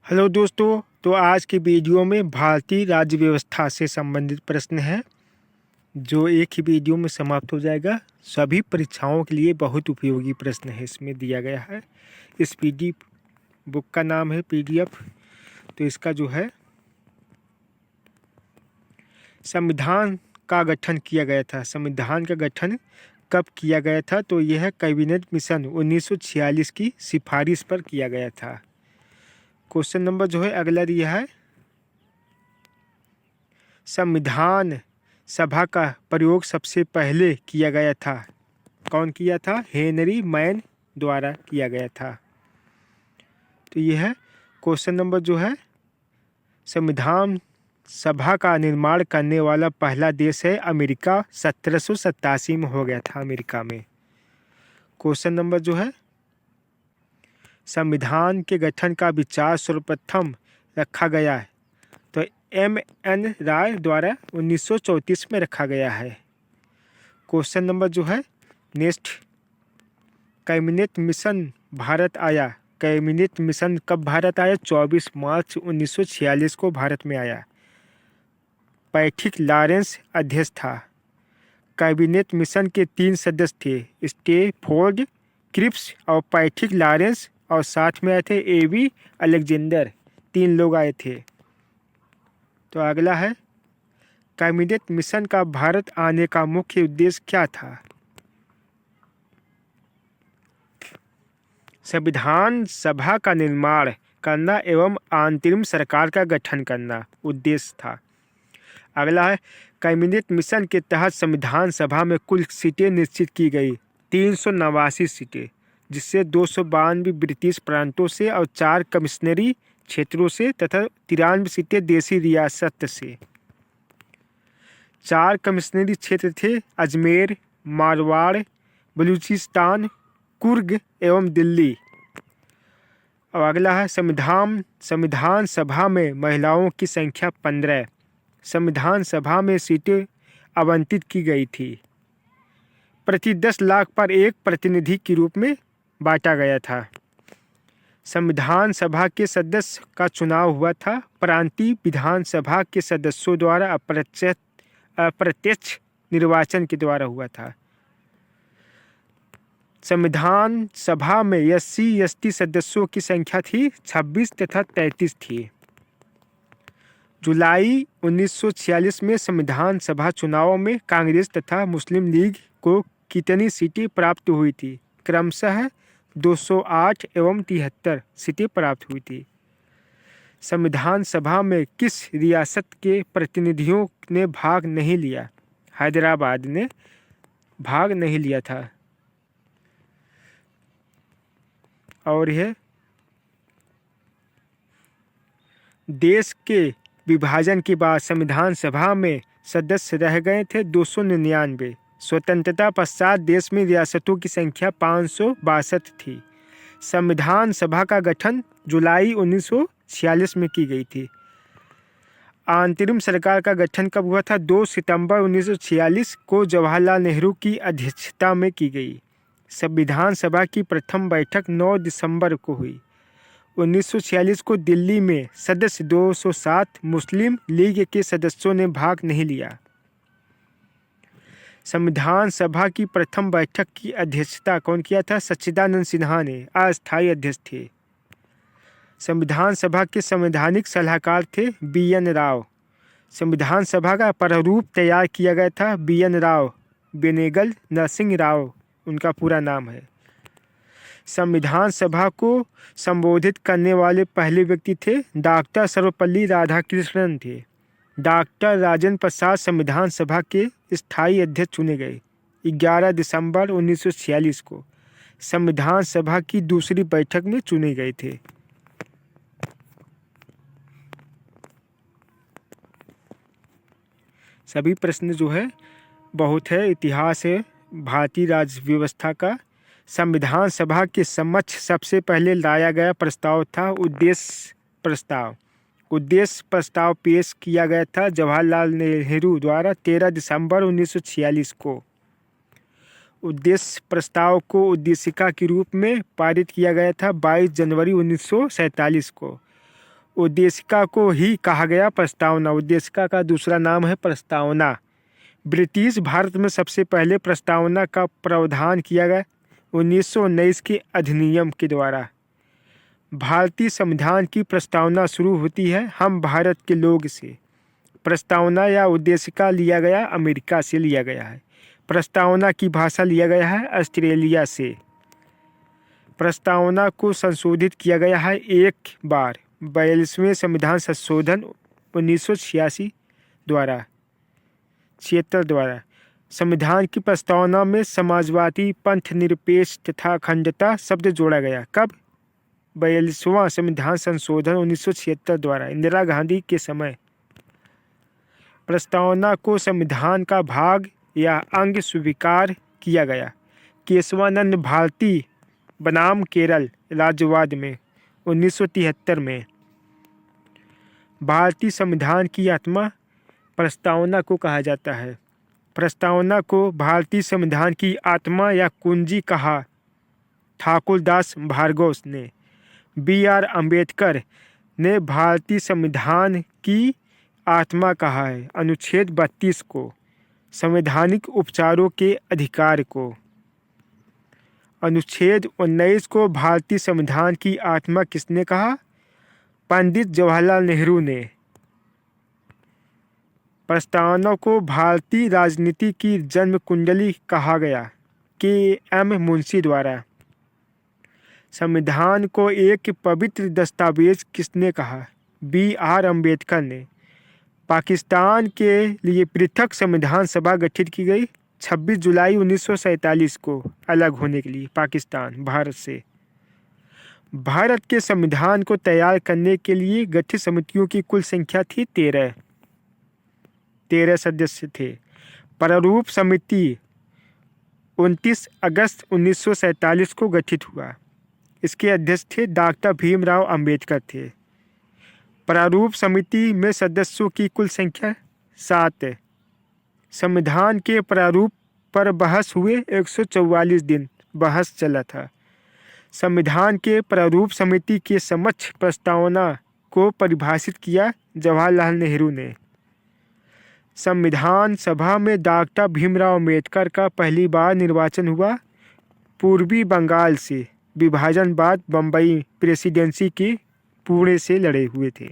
Hello दोस्तों। तो आज की वीडियो में भारतीय राज्य व्यवस्था से संबंधित प्रश्न है जो एक ही वीडियो में समाप्त हो जाएगा। सभी परीक्षाओं के लिए बहुत उपयोगी प्रश्न है इसमें दिया गया है। इस पीडीएफ बुक का नाम है पीडीएफ। तो इसका जो है संविधान का गठन किया गया था। संविधान का गठन कब किया गया था? तो यह है कैबिनेट मिशन 1946 की सिफारिश पर किया गया था। क्वेश्चन नंबर जो है अगला दिया है, संविधान सभा का प्रयोग सबसे पहले किया गया था। कौन किया था? हेनरी मैन द्वारा किया गया था। तो यह है क्वेश्चन नंबर जो है, संविधान सभा का निर्माण करने वाला पहला देश है अमेरिका। 1787 में हो गया था अमेरिका में। क्वेश्चन नंबर जो है, संविधान के गठन का विचार सर्वप्रथम रखा गया है। तो M.N. राय द्वारा 1934 में रखा गया है। क्वेश्चन नंबर जो है नेक्स्ट, कैबिनेट मिशन भारत आया। कैबिनेट मिशन कब भारत आया? 24 मार्च 1946 को भारत में आया। पैट्रिक लॉरेंस अध्यक्ष था। कैबिनेट मिशन के 3 सदस्य थे, स्टेफोर्ड क्रिप्स और पैट्रिक लॉरेंस, और साथ में आए थे A.V. अलेक्जेंडर। 3 लोग आए थे। तो अगला है, कैबिनेट मिशन का भारत आने का मुख्य उद्देश्य क्या था? संविधान सभा का निर्माण करना एवं अंतरिम सरकार का गठन करना उद्देश्य था। अगला है, कैबिनेट मिशन के तहत संविधान सभा में कुल सीटें निश्चित की गई 389 सीटें, जिससे 292 ब्रिटिश प्रांतों से और 4 कमिश्नरी क्षेत्रों से तथा 93 सीटें देसी रियासत से। 4 कमिश्नरी क्षेत्र थे अजमेर, मारवाड़, बलूचिस्तान, कुर्ग एवं दिल्ली। और अगला है, संविधान सभा में महिलाओं की संख्या 15। संविधान सभा में सीटें आवंटित की गई थी। प्रति 10 लाख पर एक प्रतिनिधि के रूप में बांटा गया था। संविधान सभा के सदस्य का चुनाव हुआ था प्रांतीय विधानसभा के सदस्यों द्वारा अप्रत्यक्ष निर्वाचन के द्वारा हुआ था। संविधान सभा में SC/ST सदस्यों की संख्या थी 26 तथा 33 थी। जुलाई 1946 में संविधान सभा चुनाव में कांग्रेस तथा मुस्लिम लीग को कितनी सीटें प्राप्त हुई थी? क्रमशः 208 एवं 73 सीटें प्राप्त हुई थी। संविधान सभा में किस रियासत के प्रतिनिधियों ने भाग नहीं लिया? हैदराबाद ने भाग नहीं लिया था। और यह देश के विभाजन के बाद संविधान सभा में सदस्य रह गए थे 299। स्वतंत्रता पश्चात देश में रियासतों की संख्या 562 थी। संविधान सभा का गठन जुलाई 1946 में की गई थी। अंतरिम सरकार का गठन कब हुआ था? 2 सितंबर 1946 को जवाहरलाल नेहरू की अध्यक्षता में की गई। संविधान सभा की प्रथम बैठक 9 दिसंबर को हुई। 1946 को दिल्ली में सदस्य 207 मुस्लिम लीग के सदस्यों ने भाग नहीं लिया। संविधान सभा की प्रथम बैठक की अध्यक्षता कौन किया था? सच्चिदानंद सिन्हा ने अस्थायी अध्यक्ष थे। संविधान सभा के संवैधानिक सलाहकार थे B.N. राव। संविधान सभा का प्रारूप तैयार किया गया था B.N. राव, बेनेगल नरसिंह राव उनका पूरा नाम है। संविधान सभा को संबोधित करने वाले पहले व्यक्ति थे डॉक्टर सर्वपल्ली राधाकृष्णन थे। डॉक्टर राजेंद्र प्रसाद संविधान सभा के स्थायी अध्यक्ष चुने गए 11 दिसंबर 1946 को। संविधान सभा की दूसरी बैठक में चुने गए थे। सभी प्रश्न जो है बहुत है, इतिहास है भारतीय राज्य व्यवस्था का। संविधान सभा के समक्ष सबसे पहले लाया गया प्रस्ताव था उद्देश्य प्रस्ताव। उद्देश्य प्रस्ताव पेश किया गया था जवाहरलाल नेहरू द्वारा 13 दिसंबर 1946 को। उद्देश्य प्रस्ताव को उद्देशिका के रूप में पारित किया गया था 22 जनवरी 1947 को। उद्देशिका को ही कहा गया प्रस्तावना। उद्देशिका का दूसरा नाम है प्रस्तावना। ब्रिटिश भारत में सबसे पहले प्रस्तावना का प्रावधान किया गया 1919 के अधिनियम के द्वारा। भारतीय संविधान की प्रस्तावना शुरू होती है हम भारत के लोग से। प्रस्तावना या उद्देशिका लिया गया अमेरिका से लिया गया है। प्रस्तावना की भाषा लिया गया है ऑस्ट्रेलिया से। प्रस्तावना को संशोधित किया गया है एक बार 42वें संविधान संशोधन 1986 द्वारा 76 द्वारा। संविधान की प्रस्तावना में समाजवादी, पंथ निरपेक्ष तथा अखंडता शब्द जोड़ा गया। कब? 42वां संविधान संशोधन 1976 द्वारा, इंदिरा गांधी के समय। प्रस्तावना को संविधान का भाग या अंग स्वीकार किया गया। केशवानंद भारती बनाम केरल राज्यवाद में 1973 में। भारतीय संविधान की आत्मा प्रस्तावना को कहा जाता है। प्रस्तावना को भारतीय संविधान की आत्मा या कुंजी कहा ठाकुरदास भार्गव ने। B.R. अम्बेडकर ने भारतीय संविधान की आत्मा कहा है अनुच्छेद 32 को, संवैधानिक उपचारों के अधिकार को। अनुच्छेद 19 को भारतीय संविधान की आत्मा किसने कहा? पंडित जवाहरलाल नेहरू ने। प्रस्तावना को भारतीय राजनीति की जन्म कुंडली कहा गया K.M. मुंशी द्वारा। संविधान को एक पवित्र दस्तावेज किसने कहा? B.R. अम्बेडकर ने। पाकिस्तान के लिए पृथक संविधान सभा गठित की गई 26 जुलाई 1947 को, अलग होने के लिए पाकिस्तान भारत से। भारत के संविधान को तैयार करने के लिए गठित समितियों की कुल संख्या थी 13 सदस्य थे। प्रारूप समिति 29 अगस्त 1947 को गठित हुआ। इसके अध्यक्ष थे डॉक्टर भीमराव अंबेडकर थे। प्रारूप समिति में सदस्यों की कुल संख्या 7 है। संविधान के प्रारूप पर बहस हुए 144 दिन बहस चला था। संविधान के प्रारूप समिति के समक्ष प्रस्तावना को परिभाषित किया जवाहरलाल नेहरू ने। संविधान सभा में डॉक्टर भीमराव अंबेडकर का पहली बार निर्वाचन हुआ। पूर्वी बंगाल से विभाजन बाद बम्बई प्रेसिडेंसी के पुणे से लड़े हुए थे।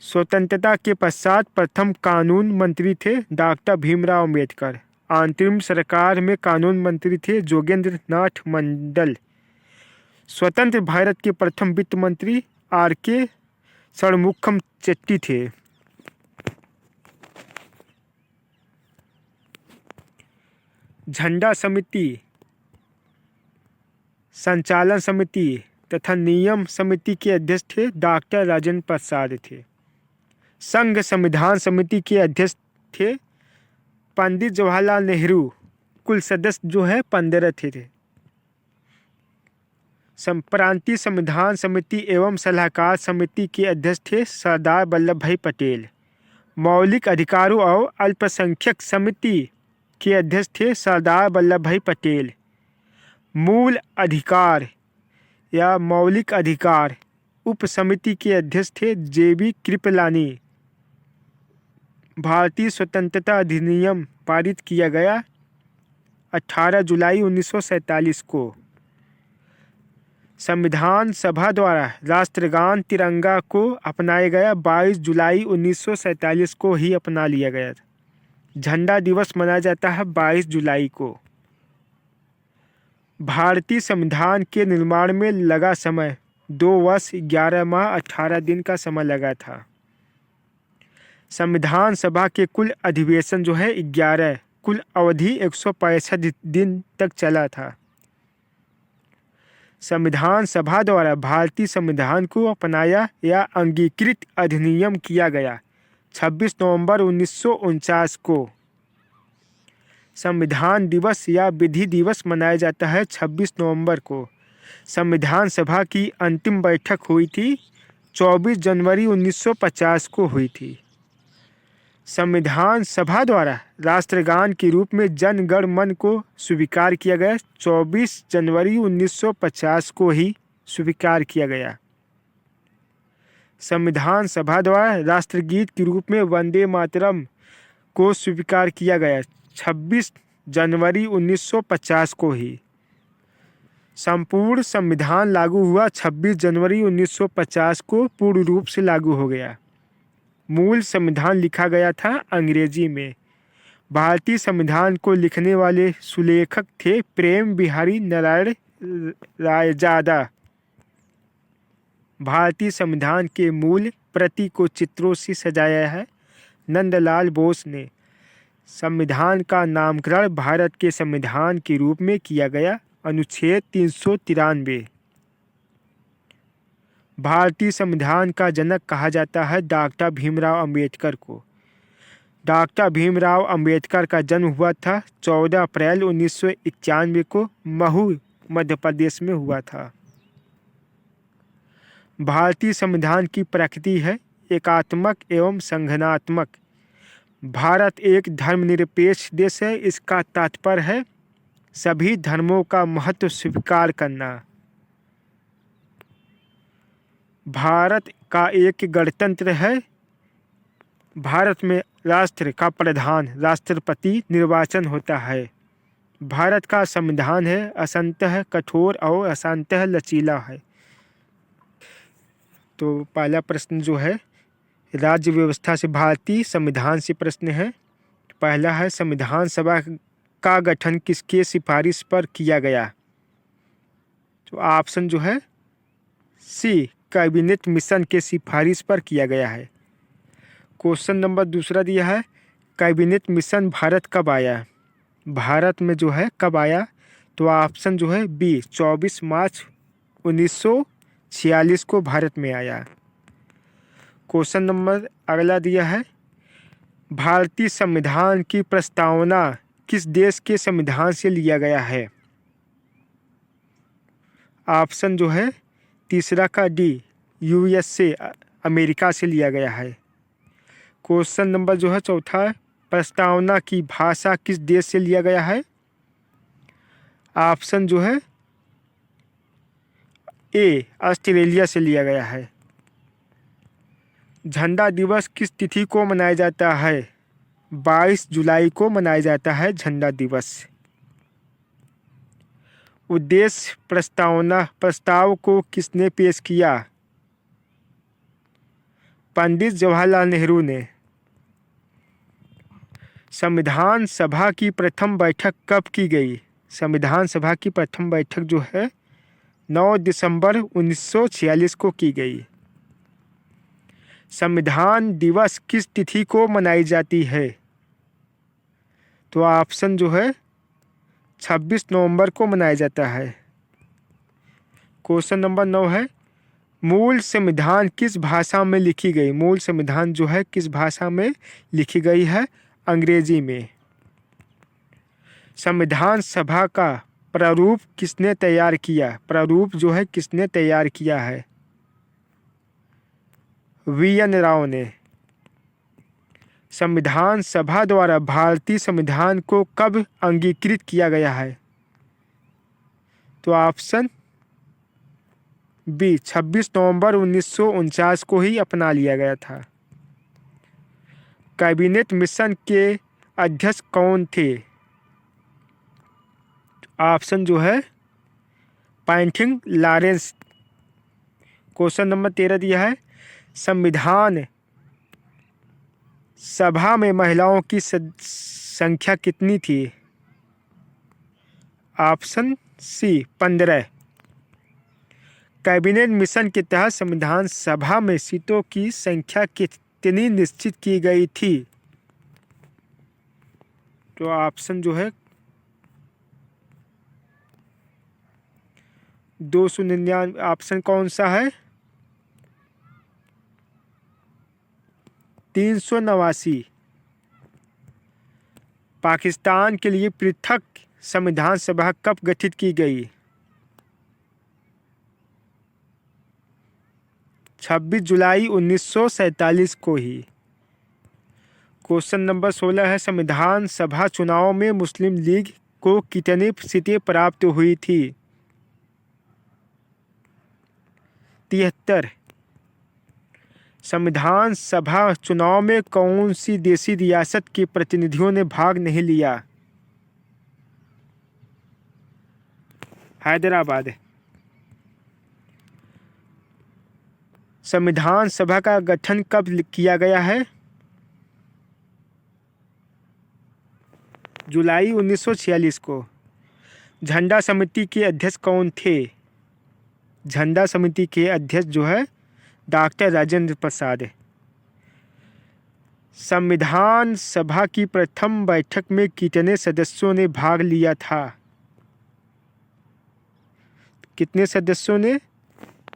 स्वतंत्रता के पश्चात प्रथम कानून मंत्री थे डॉक्टर भीमराव अंबेडकर। अंतरिम सरकार में कानून मंत्री थे जोगेंद्र नाथ मंडल। स्वतंत्र भारत के प्रथम वित्त मंत्री R.K. षणमुखम चेट्टी थे। झंडा समिति, संचालन समिति तथा नियम समिति के अध्यक्ष थे डॉक्टर राजेंद्र प्रसाद थे। संघ संविधान समिति के अध्यक्ष थे पंडित जवाहरलाल नेहरू। कुल सदस्य जो है 15 थे। प्रांतीय संविधान समिति एवं सलाहकार समिति के अध्यक्ष थे सरदार वल्लभ भाई पटेल। मौलिक अधिकारों और अल्पसंख्यक समिति के अध्यक्ष थे सरदार वल्लभ भाई पटेल। मूल अधिकार या मौलिक अधिकार उप समिति के अध्यक्ष थे JB कृपलानी। भारतीय स्वतंत्रता अधिनियम पारित किया गया 18 जुलाई 1947 को। संविधान सभा द्वारा राष्ट्रगान तिरंगा को अपनाया गया 22 जुलाई 1947 को ही अपना लिया गया। झंडा दिवस मनाया जाता है 22 जुलाई को। भारतीय संविधान के निर्माण में लगा समय 2 वर्ष 11 माह 18 दिन का समय लगा था। संविधान सभा के कुल अधिवेशन जो है 11, कुल अवधि 165 दिन तक चला था। संविधान सभा द्वारा भारतीय संविधान को अपनाया या अंगीकृत अधिनियम किया गया 26 नवंबर 1949 को। संविधान दिवस या विधि दिवस मनाया जाता है 26 नवंबर को। संविधान सभा की अंतिम बैठक हुई थी 24 जनवरी 1950 को हुई थी। संविधान सभा द्वारा राष्ट्रगान के रूप में जन गण मन को स्वीकार किया गया 24 जनवरी 1950 को ही स्वीकार किया गया। संविधान सभा द्वारा राष्ट्रगीत के रूप में वंदे मातरम को स्वीकार किया गया? 26 जनवरी 1950 को ही। संपूर्ण संविधान लागू हुआ 26 जनवरी 1950 को पूर्ण रूप से लागू हो गया। मूल संविधान लिखा गया था अंग्रेजी में। भारतीय संविधान को लिखने वाले सुलेखक थे प्रेम बिहारी नारायण रायजादा। भारतीय संविधान के मूल प्रति को चित्रों से सजाया है नंदलाल बोस ने। संविधान का नामकरण भारत के संविधान के रूप में किया गया। अनुच्छेद 393। भारतीय संविधान का जनक कहा जाता है डॉक्टर भीमराव अंबेडकर को। डॉक्टर भीमराव अंबेडकर का जन्म हुआ था 14 अप्रैल 1991 को महू मध्य प्रदेश में हुआ था। भारतीय संविधान की प्रकृति है एकात्मक एवं संघनात्मक। भारत एक धर्मनिरपेक्ष देश है। इसका तात्पर्य है सभी धर्मों का महत्व स्वीकार करना। भारत का एक गणतंत्र है। भारत में राष्ट्र का प्रधान राष्ट्रपति निर्वाचन होता है। भारत का संविधान है असंतः कठोर और असंतः लचीला है। तो पहला प्रश्न जो है राज्य व्यवस्था से भारतीय संविधान से प्रश्न है। पहला है संविधान सभा का गठन किसके सिफारिश पर किया गया? तो ऑप्शन जो है सी कैबिनेट मिशन के सिफारिश पर किया गया है। क्वेश्चन नंबर दूसरा दिया है कैबिनेट मिशन भारत कब आया? भारत में जो है कब आया? तो ऑप्शन जो है बी 24 मार्च 1946 को भारत में आया। क्वेश्चन नंबर अगला दिया है भारतीय संविधान की प्रस्तावना किस देश के संविधान से लिया गया है? ऑप्शन जो है तीसरा का डी यूएसए अमेरिका से लिया गया है। क्वेश्चन नंबर जो है चौथा प्रस्तावना की भाषा किस देश से लिया गया है? ऑप्शन जो है ए ऑस्ट्रेलिया से लिया गया है। झंडा दिवस किस तिथि को मनाया जाता है? 22 जुलाई को मनाया जाता है झंडा दिवस। उद्देश्य प्रस्ताव को किसने पेश किया? पंडित जवाहरलाल नेहरू ने। संविधान सभा की प्रथम बैठक कब की गई? संविधान सभा की प्रथम बैठक जो है 9 दिसंबर 1946 को की गई। संविधान दिवस किस तिथि को मनाई जाती है? तो ऑप्शन जो है 26 नवंबर को मनाया जाता है। क्वेश्चन नंबर 9 है मूल संविधान किस भाषा में लिखी गई? मूल संविधान जो है किस भाषा में लिखी गई है? अंग्रेजी में। संविधान सभा का प्रारूप किसने तैयार किया? प्रारूप जो है किसने तैयार किया है? वी.एन. राव ने। संविधान सभा द्वारा भारतीय संविधान को कब अंगीकृत किया गया है? तो ऑप्शन बी 26 नवंबर 1949 को ही अपना लिया गया था। कैबिनेट मिशन के अध्यक्ष कौन थे? ऑप्शन जो है पैंथिंग लॉरेंस। क्वेश्चन नंबर 13 दिया है संविधान सभा में महिलाओं की संख्या कितनी थी? ऑप्शन सी 15। कैबिनेट मिशन के तहत संविधान सभा में सीटों की संख्या कितनी निश्चित की गई थी? तो ऑप्शन जो है 299। ऑप्शन कौन सा है? 389। पाकिस्तान के लिए पृथक संविधान सभा कब गठित की गई? 26 जुलाई 1947 को ही। क्वेश्चन नंबर 16 है संविधान सभा चुनाव में मुस्लिम लीग को कितनी सीटें प्राप्त हुई थी? 73। संविधान सभा चुनाव में कौन सी देशी रियासत के प्रतिनिधियों ने भाग नहीं लिया? हैदराबाद। संविधान सभा का गठन कब किया गया है? जुलाई 1946 को। झंडा समिति के अध्यक्ष कौन थे? झंडा समिति के अध्यक्ष जो है डॉक्टर राजेंद्र प्रसाद। संविधान सभा की प्रथम बैठक में कितने सदस्यों ने भाग लिया था? कितने सदस्यों ने?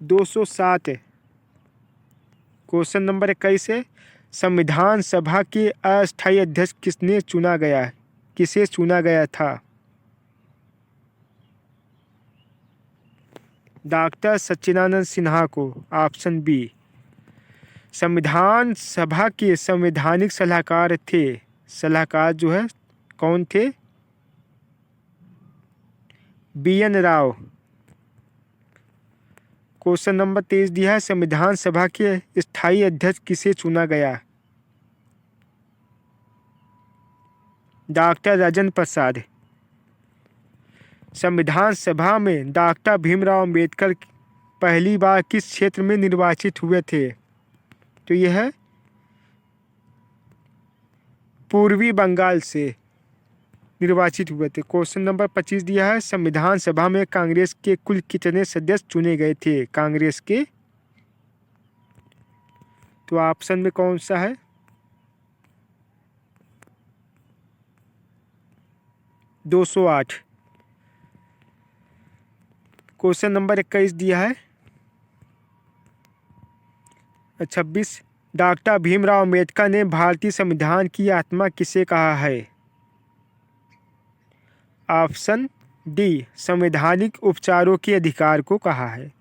207। क्वेश्चन नंबर 21 है, संविधान सभा के अस्थायी अध्यक्ष किसे चुना गया था? डॉक्टर सच्चिदानंद सिन्हा को। Option B. संविधान सभा के संवैधानिक सलाहकार थे, सलाहकार जो है कौन थे? BN राव। क्वेश्चन नंबर 23 दिया है, संविधान सभा के स्थायी अध्यक्ष किसे चुना गया? डॉक्टर राजेंद्र प्रसाद। संविधान सभा में डॉक्टर भीमराव अंबेडकर पहली बार किस क्षेत्र में निर्वाचित हुए थे? तो यह है पूर्वी बंगाल से निर्वाचित हुए थे। क्वेश्चन नंबर 25 दिया है, संविधान सभा में कांग्रेस के कुल कितने सदस्य चुने गए थे? कांग्रेस के, तो ऑप्शन में कौन सा है? 208। क्वेश्चन नंबर 21 दिया है 26, डॉक्टर भीमराव अंबेडकर ने भारतीय संविधान की आत्मा किसे कहा है? ऑप्शन डी, संवैधानिक उपचारों के अधिकार को कहा है।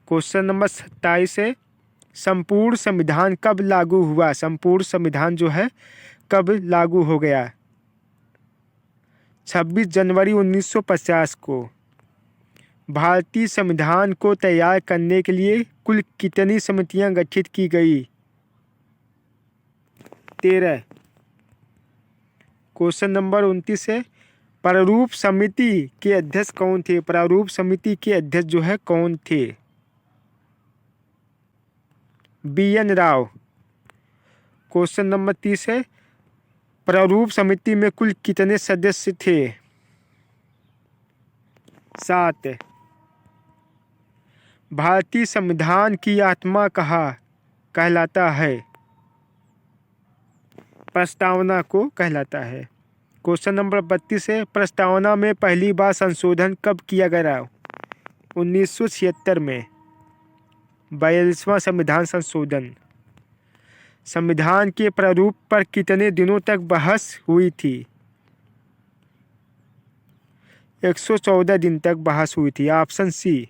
क्वेश्चन नंबर 27 है, संपूर्ण संविधान कब लागू हुआ? संपूर्ण संविधान जो है कब लागू हो गया? 26 जनवरी 1950 को। भारतीय संविधान को तैयार करने के लिए कुल कितनी समितियां गठित की गई? 13। क्वेश्चन नंबर 29 है, प्रारूप समिति के अध्यक्ष कौन थे? प्रारूप समिति के अध्यक्ष जो है कौन थे? BN राव। क्वेश्चन नंबर 30 है, प्रारूप समिति में कुल कितने सदस्य थे? 7। भारतीय संविधान की आत्मा कहलाता है? प्रस्तावना को कहलाता है। क्वेश्चन नंबर 32 है, प्रस्तावना में पहली बार संशोधन कब किया गया? 1976 में 42वां संविधान संशोधन। संविधान के प्रारूप पर कितने दिनों तक बहस हुई थी? 114 दिन तक बहस हुई थी। Option C.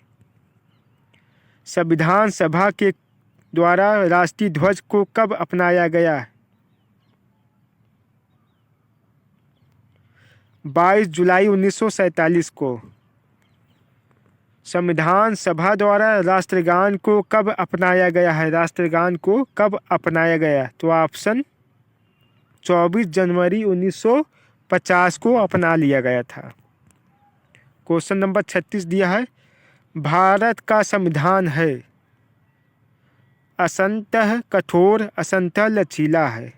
संविधान सभा के द्वारा राष्ट्रीय ध्वज को कब अपनाया गया? 22 जुलाई 1947 को। संविधान सभा द्वारा राष्ट्रगान को कब अपनाया गया है? राष्ट्रगान को कब अपनाया गया? तो ऑप्शन 24 जनवरी 1950 को अपना लिया गया था। क्वेश्चन नंबर 36 दिया है, भारत का संविधान है असंतः कठोर असंतः लचीला है?